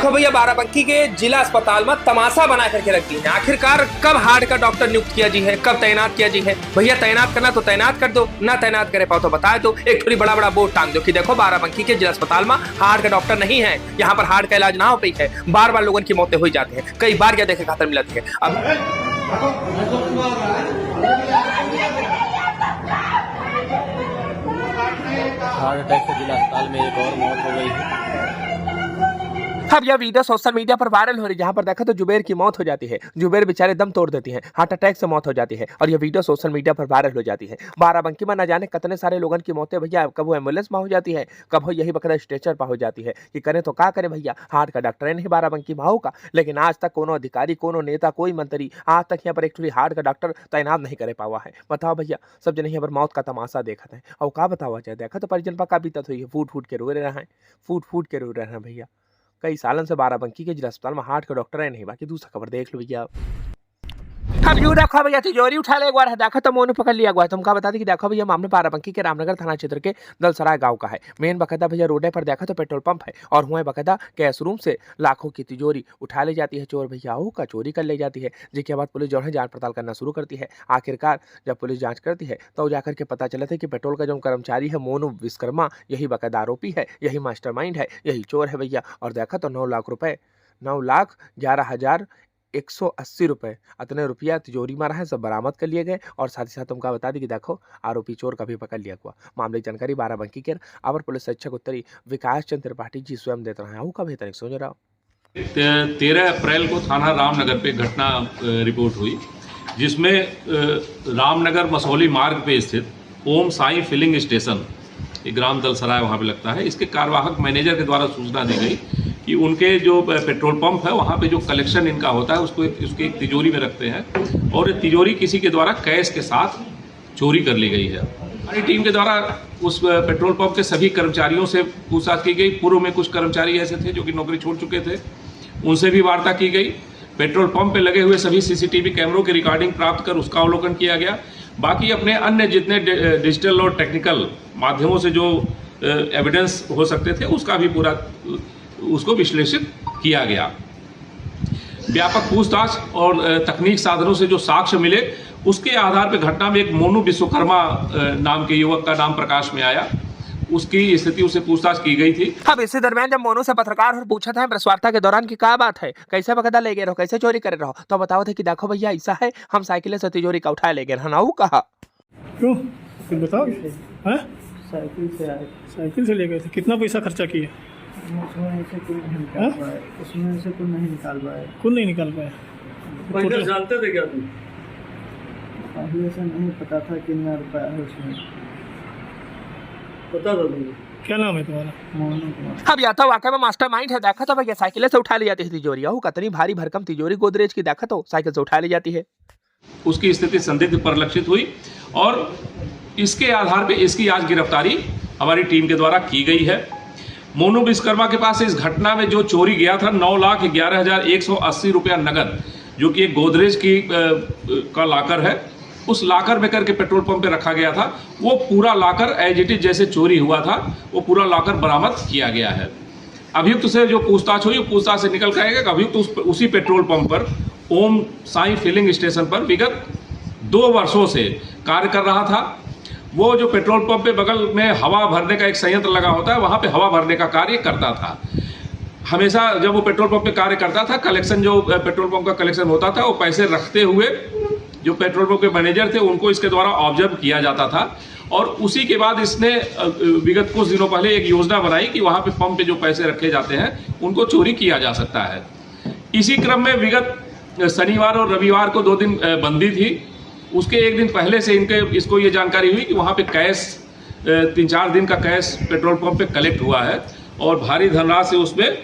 देखो भैया, बाराबंकी के जिला अस्पताल में तमाशा बना करके रख दी है। आखिरकार कब हार्ट का डॉक्टर नियुक्त किया जी है, कब तैनात किया जी है। भैया तैनात करना तो तैनात कर दो, ना तैनात करे पाओ तो बता दो। एक थोड़ी बड़ा बड़ा बोर्ड टांग दो कि देखो बाराबंकी के जिला अस्पताल में हार्ट का डॉक्टर नहीं है, यहाँ पर हार्ट का इलाज ना हो पाई है। बार बार लोगों की मौतें हो जाती है, कई बार क्या देखे खातर मिलती है। अब हार्ट अटैक से जिला अस्पताल में एक और मौत हो गई है। अब यह वीडियो सोशल मीडिया पर वायरल हो रही है, जहां पर देखा तो जुबेर की मौत हो जाती है। जुबेर बेचारे दम तोड़ देती हैं, हार्ट अटैक से मौत हो जाती है और यह वीडियो सोशल मीडिया पर वायरल हो जाती है। बाराबंकी में न जाने कितने सारे लोगों की मौतें भैया, कब वो एम्बुलेंस में हो जाती है, कब वो यही बकरा स्ट्रेचर पर हो जाती है। कि करें तो क्या करें भैया, हार्ट का डॉक्टर नहीं बाराबंकी में होगा। लेकिन आज तक कोनो अधिकारी, कोनो नेता, कोई मंत्री आज तक यहाँ पर एक हार्ट का डॉक्टर तैनात नहीं करे पावा है। बताओ भैया, सब जन यहाँ पर मौत का तमाशा देखते हैं और क्या बतावा जाए। देखा तो परिजन पर का बीतत हुई है, फूट फूट के रो रहे हैं, फूट फूट के रो रहे हैं भैया। कई सालन से बाराबंकी के जिला अस्पताल में हार्ट का डॉक्टर है नहीं। बाकी दूसरा खबर देख लो भैया। अब यूं देखो भैया, तिजोरी उठा ले एक बार, देखो तो मोनू पकड़ लिया हुआ है। तुमका बता दी कि देखो भैया, मामला बाराबंकी के रामनगर थाना क्षेत्र के दलसराय गांव का है। मेन बकायदा भैया रोड पर देखा तो पेट्रोल पंप है और हुए बकायदा कैश रूम से लाखों की तिजोरी उठा ले जाती है चोर भैया, का चोरी कर ले जाती है। जिसके बाद पुलिस जो है जांच पड़ताल करना शुरू करती है। आखिरकार जब पुलिस जांच करती है तो जाकर के पता चला था कि पेट्रोल का जो कर्मचारी है मोनू विश्वकर्मा, यही बकायदा आरोपी है, यही मास्टरमाइंड है, यही चोर है भैया। और देखा तो 9 लाख रुपए, 9,11,180 रुपए, इतने रुपया तिजोरी मारा है, सब बरामद कर लिए गए। और साथ ही साथ तुमका बता दी कि देखो आरोपी चोर का भी पकड़ लिया हुआ। मामले की जानकारी बाराबंकी के अवर पुलिस अधीक्षक उत्तरी विकास चंद्र त्रिपाठी जी स्वयं देते रहे। का बेहतर सुन रहा 13 अप्रैल को थाना रामनगर पे घटना रिपोर्ट हुई, जिसमें रामनगर मसौली मार्ग पे स्थित ओम साई फिलिंग स्टेशन, एक ग्राम दलसराय वहाँ पे लगता है, इसके कार्यवाहक मैनेजर के द्वारा सूचना दी गई कि उनके जो पेट्रोल पंप है वहाँ पे जो कलेक्शन इनका होता है उसको उसकी एक तिजोरी में रखते हैं और तिजोरी किसी के द्वारा कैश के साथ चोरी कर ली गई है। हमारी टीम के द्वारा उस पेट्रोल पंप के सभी कर्मचारियों से पूछताछ की गई। पूर्व में कुछ कर्मचारी ऐसे थे जो कि नौकरी छोड़ चुके थे, उनसे भी वार्ता की गई। पेट्रोल पंप पे लगे हुए सभी सीसीटीवी कैमरों की रिकॉर्डिंग प्राप्त कर उसका अवलोकन किया गया। बाकी अपने अन्य जितने डिजिटल और टेक्निकल माध्यमों से जो एविडेंस हो सकते थे उसका भी पूरा उसको विश्लेषित किया गया। व्यापक पूछताछ और तकनीक साधनों से जो साक्ष्य मिले उसके आधार पर घटना में एक मोनू विश्वकर्मा नाम के युवक का नाम प्रकाश में आया। उसकी स्थिति उससे पूछताछ की गई थी। अब इसी दरमियान जब मोनू से पत्रकार और पूछा था प्रेस वार्ता के दौरान की क्या बात है, कैसे बकायदा ले गए रहो, कैसे चोरी करे रहो, तो बताओ थे कि देखो भैया ऐसा है, हम साइकिल से तिजोरी का उठा ले गए हनाऊ कहा। क्यों तुम बताओ। हैं साइकिल से आए, साइकिल से ले गए थे, कितना पैसा खर्चा किया? उसमें से कुछ नहीं निकाल पाए, उसमें से कुछ नहीं निकाल पाए। कुछ नहीं निकाल पाए। पैदल जानते थे क्या तुम? पहले से नहीं पता था कितना रुपया है उसमें। पता था तुमको? क्या नाम है तुम्हारा? मोनू कुमार। अब या तो वाकई में मास्टरमाइंड है। देखा तो भैया साइकिल से उठा ले जाती है तिजोरी, कितनी भारी भरकम तिजोरी गोदरेज की, देखा तो साइकिल से उठा ले जाती है। उसकी स्थिति संदिग्ध परिलक्षित हुई और इसके आधार पे इसकी आज गिरफ्तारी हमारी टीम के द्वारा की गई है। मोनू विश्वकर्मा के पास इस घटना में जो चोरी गया था 9,11,180 रुपया नगद, जो कि एक गोदरेज की का लाकर है, उस लाकर में करके पेट्रोल पंप पे रखा गया था। वो पूरा लाकर एज इट इज जैसे चोरी हुआ था वो पूरा लाकर बरामद किया गया है। अभियुक्त से जो पूछताछ हुई, पूछताछ से निकल कर आएगा कि अभियुक्त उसी पेट्रोल पंप पर ओम साई फिलिंग स्टेशन पर विगत 2 वर्षों से कार्य कर रहा था। वो जो पेट्रोल पंप पे बगल में हवा भरने का एक संयंत्र लगा होता है, वहाँ पे हवा भरने का कार्य करता था। हमेशा जब वो पेट्रोल पंप पे कार्य करता था, कलेक्शन जो पेट्रोल पंप का कलेक्शन होता था वो पैसे रखते हुए जो पेट्रोल पंप के मैनेजर थे उनको इसके द्वारा ऑब्जर्व किया जाता था। और उसी के बाद इसने विगत कुछ दिनों पहले एक योजना बनाई कि वहाँ पे पंप पे जो पैसे रखे जाते हैं उनको चोरी किया जा सकता है। इसी क्रम में विगत शनिवार और रविवार को 2 दिन बंदी थी। उसके एक दिन पहले से इसको ये जानकारी हुई कि वहाँ पे कैश 3-4 दिन का कैश पेट्रोल पंप पे कलेक्ट हुआ है और भारी धनराशि उसमें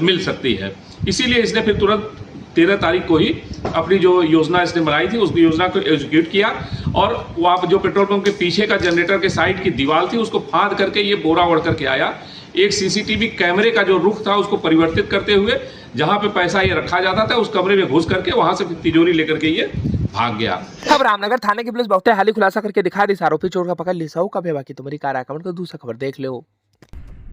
मिल सकती है। इसीलिए इसने फिर तुरंत 13 तारीख को ही अपनी जो योजना इसने बनाई थी उस योजना को एग्जीक्यूट किया और वहाँ पर जो पेट्रोल पंप के पीछे का जनरेटर के साइड की दीवार थी उसको फाड़ करके ये बोरा ओढ़ करके आया। एक सीसीटीवी कैमरे का जो रुख था उसको परिवर्तित करते हुए जहाँ पे पैसा ये रखा जाता था उस कमरे में घुस करके वहाँ से तिजोरी लेकर के ये भाग गया। अब रामनगर थाने की पुलिस बहुत हाल ही खुलासा करके दिखा दी आरोपी चोर का पकड़ ली। सौ का बाकी तुम्हारी कार अकाउंट को दूसरा खबर देख लो।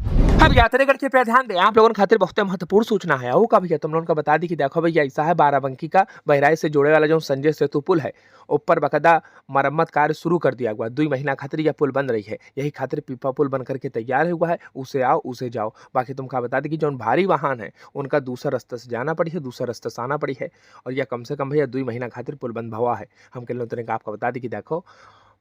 अब यात्रीगण कृपया ध्यान दें, आप लोगों के खातिर बहुत महत्वपूर्ण सूचना है। वो का भैया तुम लोगों को बता दी कि देखो भैया ऐसा है, बाराबंकी का बहराइच से जोड़े वाला जो संजय सेतु पुल है, ऊपर बकायदा मरम्मत कार्य शुरू कर दिया हुआ है। 2 महीना खातिर यह पुल बन रही है। यही खातिर पीपा पुल बन करके तैयार हुआ है। उसे आओ उसे जाओ। बाकी तुमको बता दी कि जो भारी वाहन है उनका दूसरा रास्ते से जाना पड़ी है, दूसरा रास्ते से आना पड़ी है। और यह कम से कम भैया 2 महीना खातिर पुल बंद हुआ है। हम कल तुरंत आपको बता दी कि देखो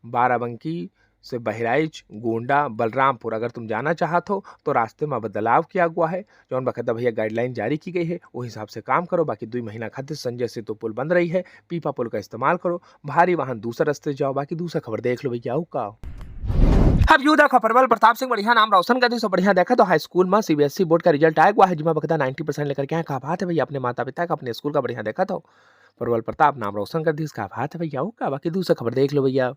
बाराबंकी से बहराइच, गोंडा, बलरामपुर अगर तुम जाना चाहत हो तो रास्ते में बदलाव किया हुआ है। जौन बकायदा भैया गाइडलाइन जारी की गई है वो हिसाब से काम करो। बाकी 2 महीना खातिर संजय सेतु पुल बन रही है, पीपा पुल का इस्तेमाल करो। भारी वाहन दूसरे रास्ते से जाओ। बाकी दूसरा खबर देख लो भैया का। अब यू देखो प्रबल प्रताप सिंह बढ़िया नाम रोशन कर दी। सो बढ़िया देखा तो हाई स्कूल में सीबीएसई बोर्ड का रिजल्ट आया हुआ है, जिसमें बकायदा 90% लेकर के आए। कहा बात है भैया, अपने माता पिता का अपने स्कूल का बढ़िया देखा तो प्रबल प्रताप नाम रोशन कर दी। इसका बात है भैया का। बाकी दूसरा खबर देख लो भैया।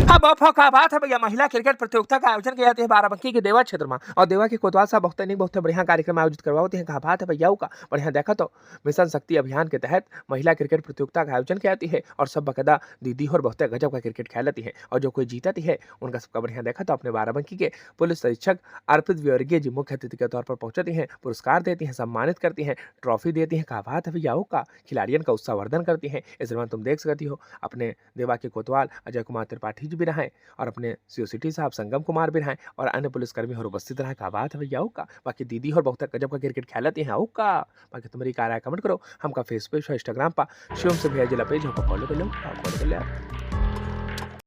अब का बात है भैया, महिला क्रिकेट प्रतियोगिता का आयोजन किया जाता है बाराबंकी के देवा क्षेत्र में। और देवा के कोतवाल साहब बहुत बढ़िया कार्यक्रम आयोजित करवाते हैं। कहा बात है भैया का। बढ़िया देखा तो मिशन शक्ति अभियान के तहत महिला क्रिकेट प्रतियोगिता का आयोजन किया जाती है। और सब बकायदा दीदी और बहुत गजब का क्रिकेट खेलती है। और जो कोई जीतती है उनका सबका बढ़िया देखा तो अपने बाराबंकी के पुलिस अधीक्षक अर्पित विवर्गीय जी मुख्य अतिथि के तौर पर पहुंचती हैं, पुरस्कार देती हैं, सम्मानित करती हैं, ट्रॉफी देती हैं। कहा बात है भैया का। खिलाड़ियों का उत्साहवर्धन करती हैं। इस दौरान तुम देख सकती हो अपने देवा के कोतवाल अजय कुमार त्रिपाठी जी भी रहे और अपने सीओ सिटी साहब संगम कुमार भी रहे और अन्य पुलिसकर्मी और उपस्थित रहे। का बात है भैया का। बाकी दीदी और बहुत गजब का क्रिकेट खेलती हैं का। बाकी तुम्हारी कार कमेंट करो। हमका फेसबुक और इंस्टाग्राम पर शिवम से भैया जिला पेज हमको फॉलो कर लो।